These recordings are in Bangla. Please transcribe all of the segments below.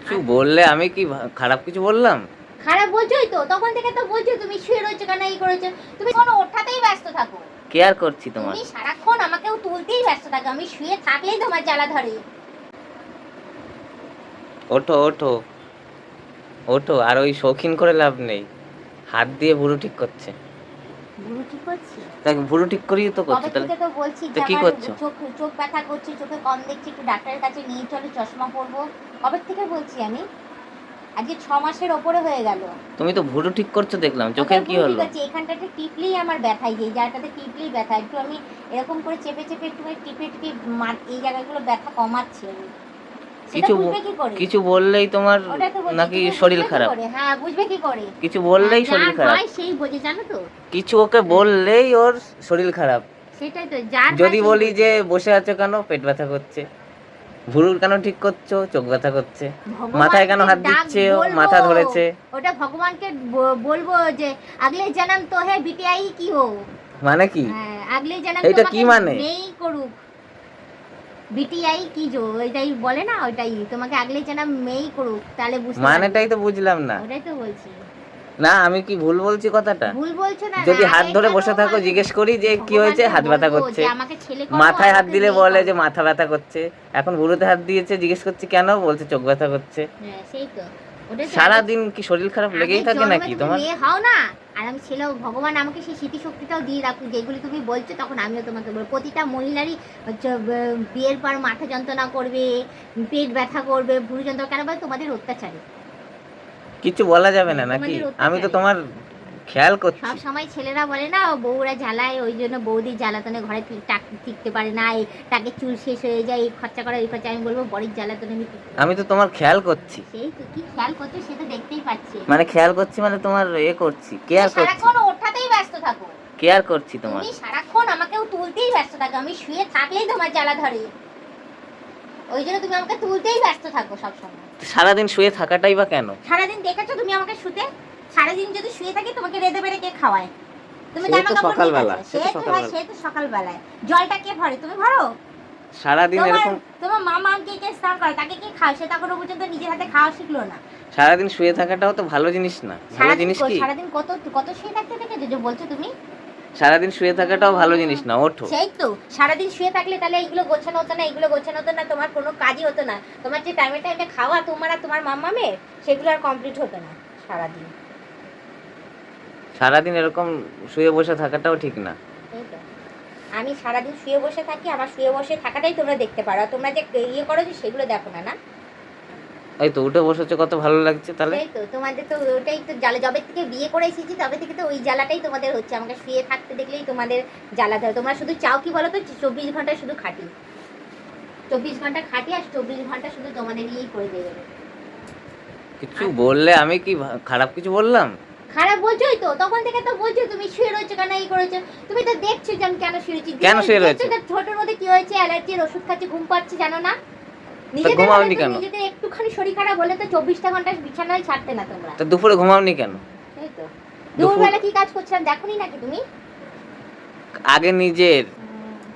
কিছু বললে আমি কি খারাপ কিছু বললাম? খারাপ বলছোই তো, তখন থেকে তো বলছো তুমি শুয়ে রয়েছো কেন, এই করেছো। তুমি কোনো ওঠাতেই ব্যস্ত থাকো, কেয়ার করছি তোমার। তুমি সারাক্ষণ আমাকেও তুলতেই ব্যস্ত থাকো, আমি শুয়ে থাকলেই তোমার জ্বালা ধরে। ওঠো ওঠো ওঠো, আর ওই শৌখিন করে লাভ নেই। হাত দিয়ে ভুরু ঠিক করছে। ভুরু ঠিক করছি? দেখ ভুরু ঠিক করিয়ে তো করছি, কবে তাহলে থেকে তো বলছি তো যে কি আমার করছো? চোখ ব্যথা করছে, চোখে কম দেখছি, একটু ডাক্তারের কাছে নিয়ে চলো, চশমা পরবো। কবে থেকে বলছি আমি? আজকে 6 মাসের ওপরে হয়ে গেল। তুমি তো ভুরু ঠিক করছো দেখলাম, চোখের কি হলো? এখানটাতে টিপলেই আমার ব্যথাই, এই জায়গাটাতে টিপলেই ব্যথা। একটু আমি এরকম করে চেপে চেপে একটু টিপে টিপে এই জায়গাগুলো ব্যথা কমাচ্ছি আমি। সেটা বুঝবে কি করে? কিছু বললেই তোমার নাকি শরীর খারাপ? হ্যাঁ, বুঝবে কি করে? কিছু বললেই শরীর খারাপ হয় সেই বোঝে, জানো তো। কিছু ওকে বললেই ওর শরীর খারাপ। সেটাই তো, যার যদি বলি যে বসে আছো কেন, পেট ব্যথা করছে। ভুরু কেন ঠিক করছো, চোখ ব্যথা করছে। মাথায় কেন হাত দিচ্ছে, মাথা ধরেছে। ওটা ভগবানকে বলবো যে আগলে জন্ম তো হে বিটিআই কি হো। মানে কি? হ্যাঁ, আগলে জন্ম এটা কি মানে? নেই করুক বিটিআই কি জো, ওইটাই বলে না, ওইটাই তোমাকে আগলে জন্ম মেই করুক, তাহলে বুঝতে মানেটাই তো বুঝলাম না। ওটাই তো বলছি। না আমি কি ভুল বলছি কথাটা? ভুল বলছো না। যদি হাত ধরে বসে থাকো, জিজ্ঞেস করি যে কি হয়েছে, হাত ব্যথা করছে। মাথায় হাত দিলে বলে যে মাথা ব্যথা করছে। এখন ভুরুতে হাত দিয়েছে, জিজ্ঞেস করছি কেন, বলছে চোখ ব্যথা করছে। হ্যাঁ সেই তো। সারাদিন কি শরীর খারাপ লেগেই থাকে নাকি তোমার? মেয়ে হও না, আর আমি ছেলে, ভগবান আমাকে সেই স্মৃতি শক্তিটাও দিয়ে রাখুক, যেগুলি তুমি বলছো তখন আমিও তোমাকে বলবো। প্রতিটা মহিলারই বিয়ের পর মাথা যন্ত্রণা করবে, পেট ব্যথা করবে, ভুরু যন্ত্রণা, কেন বলে তোমাদের অত্যাচারে। কিছু বলা যাবে না নাকি? আমি তো তোমার খেয়াল করছি। সব সময় ছেলেরা বলে না বউরা জ্বালায়, ওই জন্য বৌদির জ্বালাতনে ঘরে টিকতে পারে না, টাকে চুল শেষ হয়ে যায়, এই খরচা করা এই খরচা। আমি বলবো বড়ির জ্বালাতনে আমি তো তোমার খেয়াল করছি। সেই তো, কি খেয়াল করছো সে তো দেখতেই পাচ্ছি। মানে খেয়াল করছি মানে তোমার করছি, কেয়ার করছি। সারাক্ষণ ওঠাতেই ব্যস্ত থাকো, কেয়ার করছি তোমার। তুমি সারাক্ষণ আমাকেও তুলতেই ব্যস্ত থাকো, আমি শুয়ে থাকলেই তোমার জ্বালা ধরে, ওই জন্য তুমি আমাকে তুলতেই ব্যস্ত থাকো সবসময়। সারাদিন শুয়ে থাকাটাই বা কেন? সারাদিন দেখেছো তুমি আমাকে শুতে? সারাদিন যদি শুয়ে থাকি তোমাকে রেঁধে বেড়ে কে খাওয়ায়? তুমি জামা কাপড় সকালবেলা, সে তো সকালবেলায়। জলটা কে ভরে? তুমি ভরো? সারাদিন এরকম তোমার মামা কে স্নান করে, তাকে কে খায়? সে তখনও পর্যন্ত নিজের হাতে খাওয়া শিখলো না। সারাদিন শুয়ে থাকাটাও তো ভালো জিনিস না। ভালো জিনিস কি? সারাদিন কত কত শুয়ে থাকতে দেখেছো যে বলছো তুমি? সারাদিন শুয়ে থাকাটাও ভালো জিনিস না, ওঠো। সেই তো, সারাদিন শুয়ে থাকলে তাহলে এইগুলো গোছানো হতো না, এইগুলো গোছানো হতো না, তোমার কোনো কাজই হতো না। তোমার যে টাইমে টাইমে খাওয়া তোমার আর তোমার মাম্মামের, সেগুলো আর কমপ্লিট হতো না সারাদিন। সারাদিন এরকম শুয়ে বসে থাকাটাও ঠিক না। আমি সারাদিন শুয়ে বসে থাকি, আমার শুয়ে বসে থাকাটাই তোমরা দেখতে পারো, তোমরা যে ইয়ে করো যে সেগুলো দেখো না। না এই তো উঠে বসেছো, কত ভালো লাগছে। তাহলে এই তো তোমাদের তো ওটাই তো জ্বালা, যবে থেকে বিয়ে করে এসেছি তবে থেকে তো ওই জ্বালাটাই তোমাদের হচ্ছে, আমাকে শুয়ে থাকতে দেখলেই তোমাদের জ্বালা ধরে। তোমরা শুধু চাও কি বলো তো, 24 ঘন্টা শুধু খাটি, 24 ঘন্টা খাটি, আর 24 ঘন্টা শুধু তোমাদের ইয়েই করে দেবে। কিছু বললে আমি কি খারাপ কিছু বললাম? খারাপ বলছোই তো, তখন থেকে তো বলছো তুমি শুয়ে রয়েছো কেন, এই করেছো। তুমি তো দেখছো যে আমি কেন শুয়েছি, কেন শুয়ে রয়েছো? ছোটর মধ্যে কি হয়েছে, অ্যালার্জির ওষুধ খাচ্ছি, ঘুম পাচ্ছি, জানো না? নিজেদের একটুখানি শরীর খারাপ হলে তো 24টা ঘন্টা বিছানায় ছাড়তে না তোমরা। তো দুপুরে ঘুমাওনি কেন? এই তো দুপুরবেলা কি কাজ করছিলাম দেখোনি নাকি তুমি?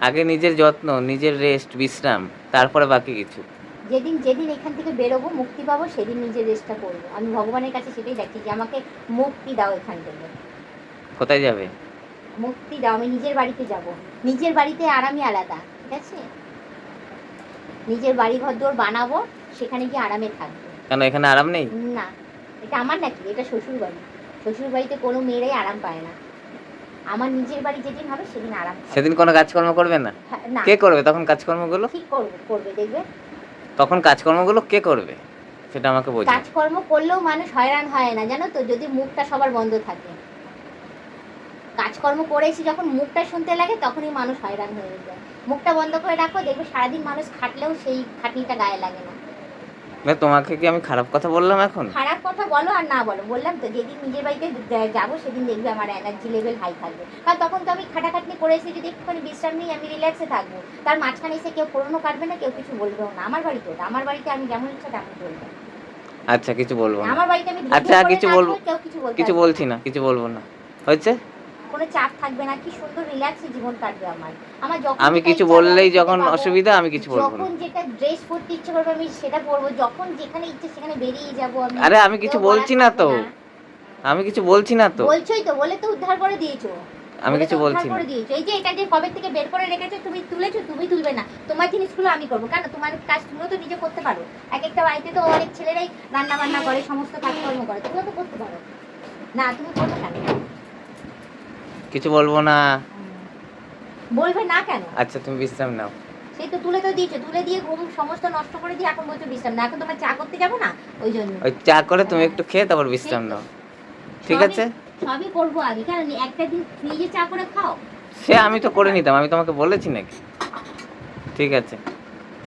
আগে নিজের যত্ন, নিজের রেস্ট, বিশ্রাম, তারপরে বাকি কিছু। যেদিন যেদিন এখান থেকে বেরোবো, মুক্তি পাবো, সেদিন নিজের রেস্টটা করবো। আমি ভগবানের কাছে সেটাই দেখছি যে আমাকে মুক্তি দাও এখান থেকে। কোথায় যাবে? মুক্তি দাও, আমি নিজের বাড়িতে যাব। নিজের বাড়িতে আরামই আলাদা, ঠিক আছে? নিজের বাড়ি ঘর দোর বানাবো, সেখানে গিয়ে আরামে থাকবো। কেন এখানে আরাম নেই? না, এটা আমার নাকি? এটা শ্বশুর বাড়ি। শ্বশুর বাড়িতে কোনো মেয়েরাই আরাম পায় না। আমার নিজের বাড়ি যেদিন হবে সেদিন আরাম। সেদিন কোনো কাজকর্ম করবে না? না। কে করবে তখন কাজকর্মগুলো? ঠিক করবে দেখবে। তখন কাজকর্মগুলো কে করবে সেটা আমাকে বলুন। কাজকর্ম করলেও মানুষ হয়রান হয় না, জানো তো, যদি মুখটা সবার বন্ধ থাকে। কাজকর্ম করে এসে যখন মুখটা শুনতে লাগে তখনই মানুষ হয়রান হয়ে যায়। মুখটা বন্ধ করে রাখো, দেখবে সারাদিন মানুষ খাটলেও সেই খাটনিটা গায়ে লাগে না। তোমাকে কি আমি খারাপ কথা বললাম এখন? খারাপ কথা বলো আর না বলো, বললাম তো যেদিন নিজের বাড়িতে যাবো সেদিন দেখবে আমার এনার্জি লেভেল হাই থাকবে। কারণ তখন তো আমি খাটাখাটনি করে এসে যদি একটুখানি বিশ্রাম নিই, আমি রিল্যাক্সে থাকবো। তার মাঝখানে এসে কেউ ফোনও কাটবে না, কেউ কিছু বলবেও না। আমার বাড়িতে ওটা, আমার বাড়িতে আমি যেমন ইচ্ছা তেমন চলবো। আচ্ছা কিছু বলবো না। আমার বাড়িতে আমি আচ্ছা কিছু বলবো, কেউ কিছু বলতে কিছু বলছি না, কিছু বলবো না, হয়েছে? কোনো চাপ থাকবে না, কি সুন্দর রিল্যাক্সে জীবন কাটবে আমার। আমার যখন আমি যেটা কিছু ইচ্ছা বললেই হবে যখন সেটা পাবো। অসুবিধা আমি কিছু বলবো না। যখন যেটা ড্রেস পরতে ইচ্ছে করবে আমি সেটা পরবো, যখন যেখানে ইচ্ছে সেখানে বেরিয়ে যাবো আমি। আরে আমি কিছু কেউ বলার বলছি না থাকবে তো, আমি কিছু বলছি না তো, বলছোই তো, বলে তো উদ্ধার করে দিয়েছো। আমি বলে কিছু তো উদ্ধার বলছি না। করে দিয়েছো। এই যে এটা যে কবে থেকে বের করে রেখেছো, তুমি তুলেছো, তুমি তুলবে না। তোমার জিনিসগুলো আমি করবো কেন? তোমার কাজ তুমিও তো নিজে করতে পারো। এক একটা বাড়িতে তো অনেক ছেলেরাই রান্না বান্না করে, সমস্ত কাজকর্ম করে, তুমিও তো করতে পারো না, তুমি করবে কেন? কিছু বলবো না। বলবে না কেন? আচ্ছা তুমি বিশ্রাম নাও। সেই তো তুলে তো দিয়েছো, তুলে দিয়ে ঘুম সমস্ত নষ্ট করে দিয়ে এখন বলছো বিশ্রাম না। এখন তোমার চা করতে যাবো না, ওই জন্য। ওই চা করে তুমি একটু খেয়ে তারপর বিশ্রাম নাও, ঠিক আছে? সবই করবো আগে, কারণ একটা দিন নিজে চা করে খাও। সে আমি তো করে নিতাম, আমি তোমাকে বলেছি নাকি? ঠিক আছে।